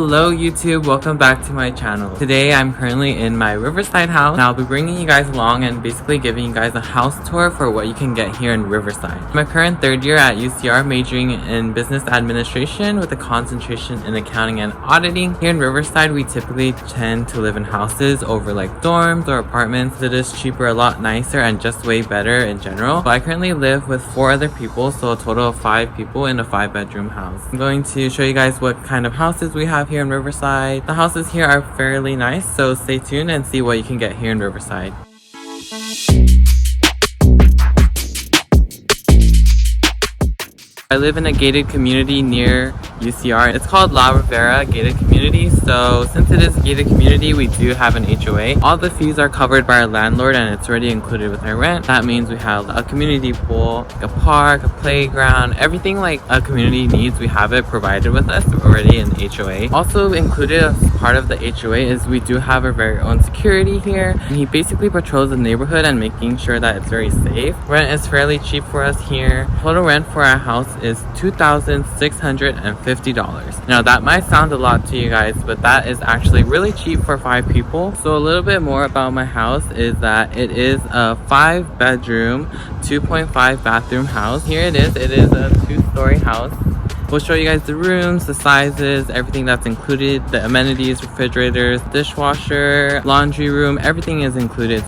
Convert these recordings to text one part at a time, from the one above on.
Hello YouTube, welcome back to my channel. Today I'm currently in my Riverside house and I'll be bringing you guys along and basically giving you guys a house tour for what you can get here in Riverside. I'm a current third year at UCR majoring in business administration with a concentration in accounting and auditing. Here in Riverside we typically tend to live in houses over like dorms or apartments. It is cheaper, a lot nicer, and just way better in general. So I currently live with 4 other people, so a total of 5 people in a 5-bedroom house. I'm going to show you guys what kind of houses we have here in Riverside. The houses here are fairly nice, so stay tuned and see what you can get here in Riverside. I live in a gated community near UCR. It's called La Rivera Gated Community. So since it is a gated community, we do have an HOA. All the fees are covered by our landlord and it's already included with our rent. That means we have a community pool, a park, a playground, everything like a community needs. We have it provided with us already in the HOA. Also included as part of the HOA is we do have our very own security here. And he basically patrols the neighborhood and making sure that it's very safe. Rent is fairly cheap for us here. Total rent for our house is $2,650. Now that might sound a lot to you guys, but that is actually really cheap for 5 people. So a little bit more about my house is that it is a 5-bedroom, 2.5 bathroom house. Here it is a 2-story house. We'll show you guys the rooms, the sizes, everything that's included, the amenities, refrigerators, dishwasher, laundry room, everything is included.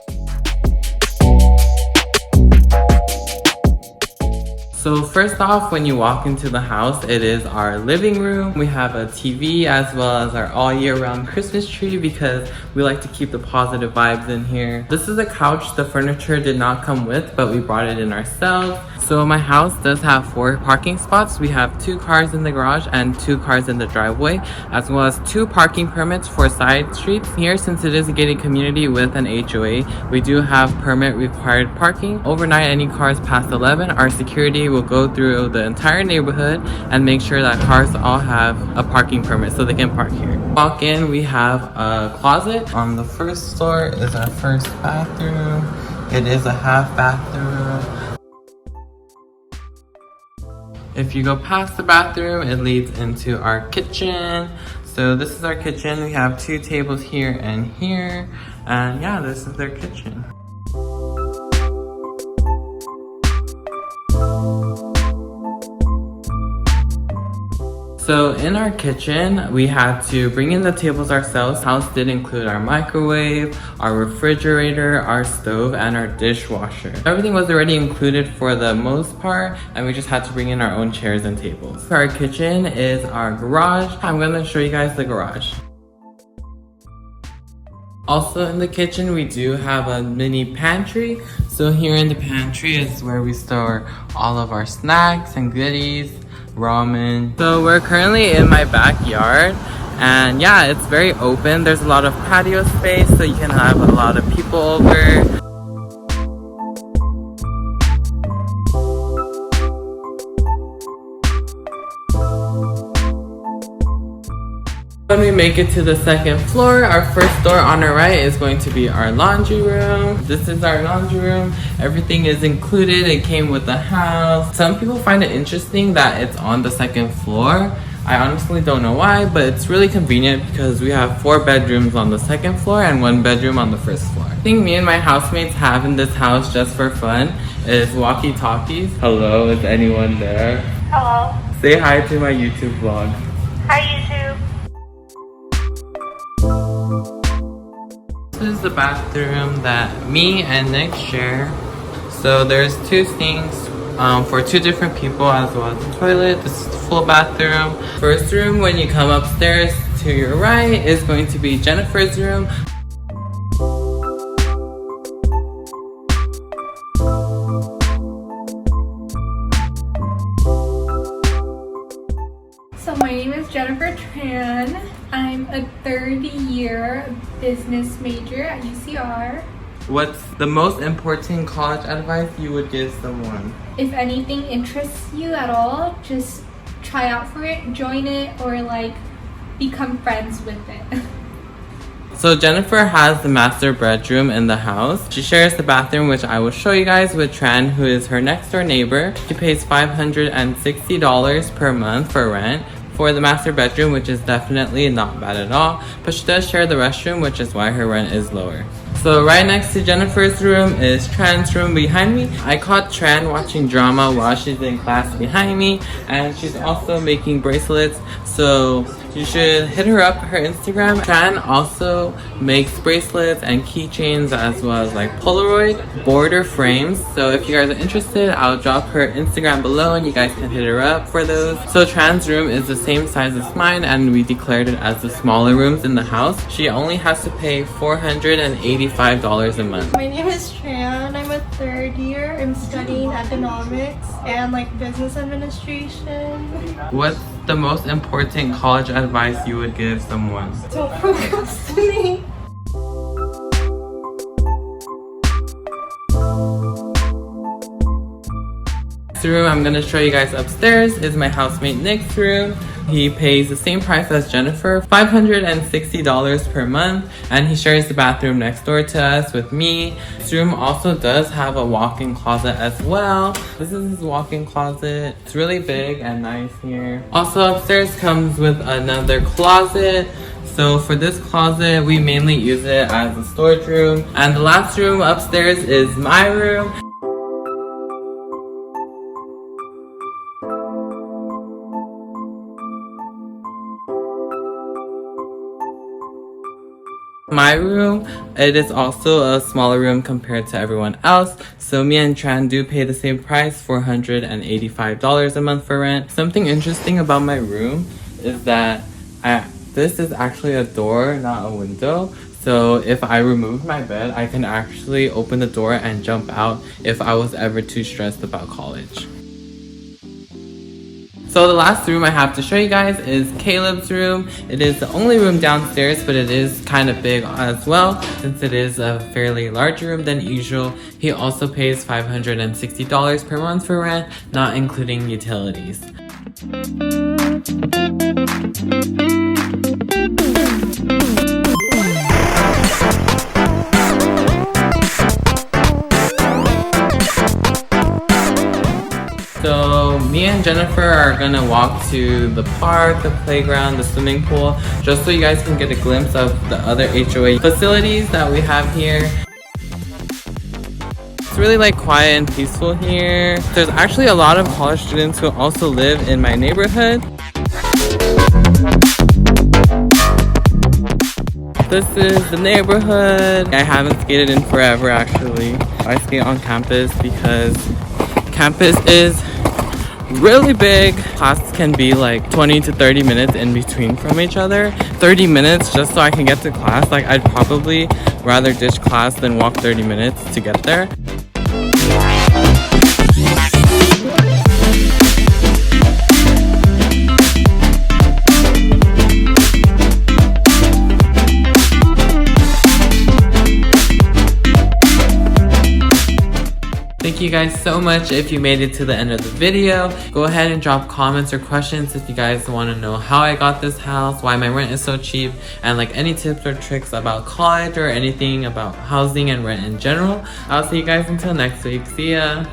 So first off, when you walk into the house, it is our living room. We have a TV as well as our all year round Christmas tree because we like to keep the positive vibes in here. This is a couch the furniture did not come with, but we brought it in ourselves. So my house does have 4 parking spots. We have 2 cars in the garage and 2 cars in the driveway, as well as 2 parking permits for side streets. Here, since it is a gated community with an HOA, we do have permit required parking. Overnight, any cars past 11, our security will go through the entire neighborhood and make sure that cars all have a parking permit so they can park here. Walk in, we have a closet. On the first floor is our first bathroom. It is a half bathroom. If you go past the bathroom, it leads into our kitchen. So this is our kitchen. We have 2 tables here and here. And yeah, this is their kitchen. So in our kitchen, we had to bring in the tables ourselves. House did include our microwave, our refrigerator, our stove, and our dishwasher. Everything was already included for the most part, and we just had to bring in our own chairs and tables. Our kitchen is our garage. I'm gonna show you guys the garage. Also in the kitchen, we do have a mini pantry. So here in the pantry is where we store all of our snacks and goodies. Ramen. So we're currently in my backyard and yeah, it's very open. There's a lot of patio space so you can have a lot of people over. When we make it to the 2nd floor, our first door on our right is going to be our laundry room. This is our laundry room. Everything is included. It came with the house. Some people find it interesting that it's on the 2nd floor. I honestly don't know why, but it's really convenient because we have 4 bedrooms on the 2nd floor and 1 bedroom on the 1st floor. The thing me and my housemates have in this house just for fun is walkie-talkies. Hello, is anyone there? Hello. Say hi to my YouTube vlog. Hi, YouTube. This is the bathroom that me and Nick share. So there's 2 sinks for 2 different people as well as the toilet. This is the full bathroom. First room, when you come upstairs to your right, is going to be Jennifer's room. So my name is Jennifer Tran. I'm a 3rd-year business major at UCR. What's the most important college advice you would give someone? If anything interests you at all, just try out for it, join it, or like become friends with it. So Jennifer has the master bedroom in the house. She shares the bathroom, which I will show you guys, with Tran, who is her next door neighbor. She pays $560 per month for rent. for the master bedroom, which is definitely not bad at all, but she does share the restroom, which is why her rent is lower. So right next to Jennifer's room is Tran's room behind me. I caught Tran watching drama while she's in class behind me, and she's also making bracelets, so you should hit her up, her Instagram. Tran also makes bracelets and keychains as well as like Polaroid border frames. So if you guys are interested, I'll drop her Instagram below and you guys can hit her up for those. So Tran's room is the same size as mine and we declared it as the smaller rooms in the house. She only has to pay $485 a month. My name is Tran. I'm a third year. I'm studying economics and like business administration. What's the most important college advice you would give someone? Don't procrastinate. Next room I'm gonna show you guys upstairs is my housemate Nick's room. He pays the same price as Jennifer, $560 per month, and he shares the bathroom next door to us with me. This room also does have a walk-in closet as well. This is his walk-in closet. It's really big and nice here. Also upstairs comes with another closet. So for this closet, we mainly use it as a storage room. And the last room upstairs is my room. My room, it is also a smaller room compared to everyone else, so me and Tran do pay the same price, $485 a month for rent. Something interesting about my room is that this is actually a door, not a window. So if I remove my bed, I can actually open the door and jump out if I was ever too stressed about college. So the last room I have to show you guys is Caleb's room. It is the only room downstairs, but it is kind of big as well. Since it is a fairly larger room than usual, he also pays $560 per month for rent, not including utilities. So me and Jennifer are gonna walk to the park, the playground, the swimming pool, just so you guys can get a glimpse of the other HOA facilities that we have here. It's really like quiet and peaceful here. There's actually a lot of college students who also live in my neighborhood. This is the neighborhood. I haven't skated in forever actually. I skate on campus because campus is really big. Classes can be like 20 to 30 minutes in between from each other. 30 minutes just so I can get to class. Like I'd probably rather ditch class than walk 30 minutes to get there. Thank you guys so much if you made it to the end of the video. Go ahead and drop comments or questions if you guys want to know how I got this house, why my rent is so cheap, and like any tips or tricks about college or anything about housing and rent in general. I'll see you guys until next week. See ya!